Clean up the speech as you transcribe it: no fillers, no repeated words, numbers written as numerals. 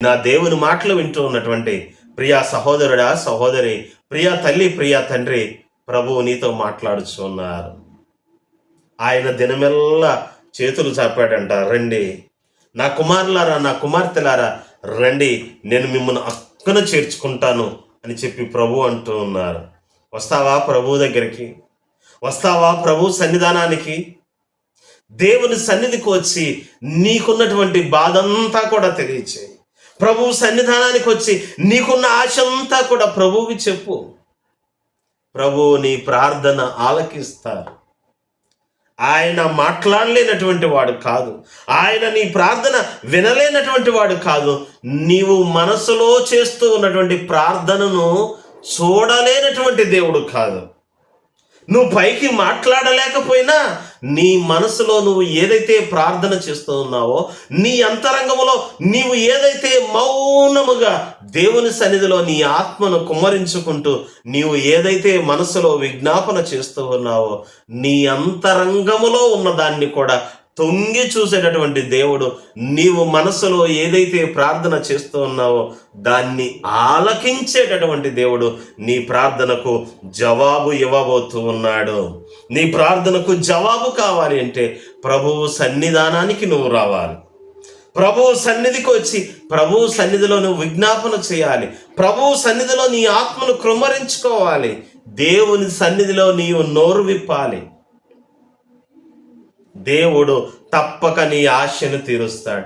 నా దేవుని మాటలు వింటూ ఉన్నటువంటి ప్రియా సహోదరుడా, సహోదరి, ప్రియా తల్లి, ప్రియా తండ్రి, ప్రభువు నీతో మాట్లాడుచున్నారు. ఆయన దినమెల్లా చేతులు చాపాడంట, రండి నా కుమారులారా, నా కుమార్తెలారా రండి, నేను మిమ్మల్ని అక్కన చేర్చుకుంటాను అని చెప్పి ప్రభు అంటూ ఉన్నారు. వస్తావా ప్రభు దగ్గరికి? వస్తావా ప్రభు సన్నిధానానికి? దేవుని సన్నిధికి వచ్చి నీకున్నటువంటి బాధంతా కూడా తెలియచేయి. ప్రభు సన్నిధానానికి వచ్చి నీకున్న ఆశ అంతా కూడా ప్రభువుకి చెప్పు. ప్రభు నీ ప్రార్థన ఆలకిస్తారు. ఆయన మాట్లాడలేనటువంటి వాడు కాదు, ఆయన నీ ప్రార్థన వినలేనటువంటి వాడు కాదు. నీవు మనసులో చేస్తూ ఉన్నటువంటి ప్రార్థనను చూడలేనటువంటి దేవుడు కాదు. నువ్వు పైకి మాట్లాడలేకపోయినా నీ మనసులో నువ్వు ఏదైతే ప్రార్థన చేస్తూ ఉన్నావో, నీ అంతరంగములో నీవు ఏదైతే మౌనముగా దేవుని సన్నిధిలో నీ ఆత్మను కుమ్మరించుకుంటూ నీవు ఏదైతే మనసులో విజ్ఞాపన చేస్తూ ఉన్నావో, నీ అంతరంగములో ఉన్న దాన్ని కూడా తొంగి చూసేటటువంటి దేవుడు. నీవు మనసులో ఏదైతే ప్రార్థన చేస్తూ ఉన్నావో దాన్ని ఆలకించేటటువంటి దేవుడు నీ ప్రార్థనకు జవాబు ఇవ్వబోతూ ఉన్నాడు. నీ ప్రార్థనకు జవాబు కావాలి అంటే ప్రభువు సన్నిధానానికి నువ్వు రావాలి. ప్రభువు సన్నిధికి వచ్చి ప్రభువు సన్నిధిలో నువ్వు విజ్ఞాపన చేయాలి. ప్రభువు సన్నిధిలో నీ ఆత్మను కృమ్మరించుకోవాలి. దేవుని సన్నిధిలో నీవు నోరు విప్పాలి. దేవుడు తప్పక నీ ఆశను తీరుస్తాడు.